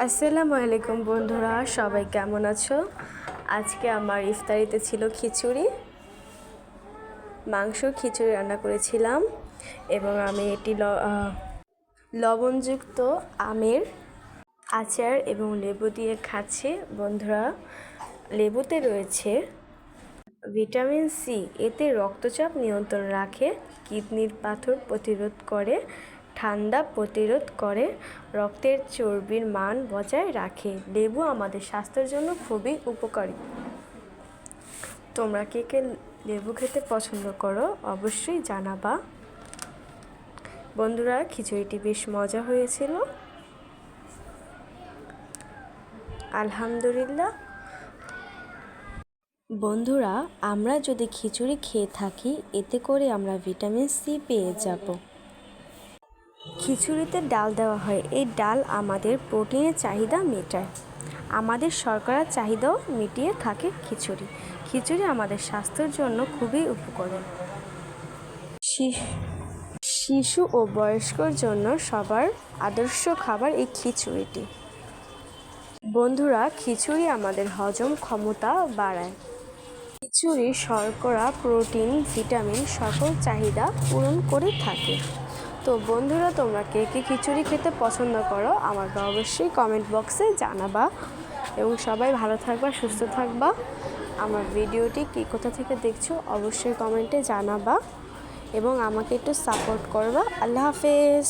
আসসালামু আলাইকুম বন্ধুরা, সবাই কেমন আছো? আজকে আমার ইফতারিতে ছিল খিচুড়ি, মাংস খিচুড়ি রান্না করেছিলাম এবং আমি এটি লবণযুক্ত আমের আচার এবং লেবু দিয়ে খাচ্ছি। বন্ধুরা, লেবুতে রয়েছে ভিটামিন সি, এতে রক্তচাপ নিয়ন্ত্রণ রাখে, কিডনির পাথর প্রতিরোধ করে, ঠান্ডা প্রতিরোধ করে, রক্তের চর্বির মান বজায় রাখে। লেবু আমাদের স্বাস্থ্যের জন্য খুবই উপকারী। তোমরা কে কে লেবু খেতে পছন্দ করো অবশ্যই জানাবা। বন্ধুরা, খিচুড়িটি বেশ মজা হয়েছিল, আলহামদুলিল্লাহ। বন্ধুরা, আমরা যদি খিচুড়ি খেয়ে থাকি এতে করে আমরা ভিটামিন সি পেয়ে যাব। খিচুড়িতে ডাল দেওয়া হয়, এই ডাল আমাদের প্রোটিনের চাহিদা মেটায়, আমাদের শর্করার চাহিদাও মিটিয়ে থাকে খিচুড়ি। খিচুড়ি আমাদের স্বাস্থ্যের জন্য খুবই উপকারী। শিশু ও বয়স্কর জন্য সবার আদর্শ খাবার এই খিচুড়িটি। বন্ধুরা, খিচুড়ি আমাদের হজম ক্ষমতা বাড়ায়। খিচুড়ি শর্করা, প্রোটিন, ভিটামিন সকল চাহিদা পূরণ করে থাকে। তো বন্ধুরা, তোমরা কে কে খিচুড়ি খেতে পছন্দ করো আমাকে অবশ্যই কমেন্ট বক্সে জানাবা এবং সবাই ভালো থাকবা, সুস্থ থাকবা। আমার ভিডিওটি কে কোথা থেকে দেখছো অবশ্যই কমেন্টে জানাবা এবং আমাকে একটু সাপোর্ট করবা। আল্লাহ হাফেজ।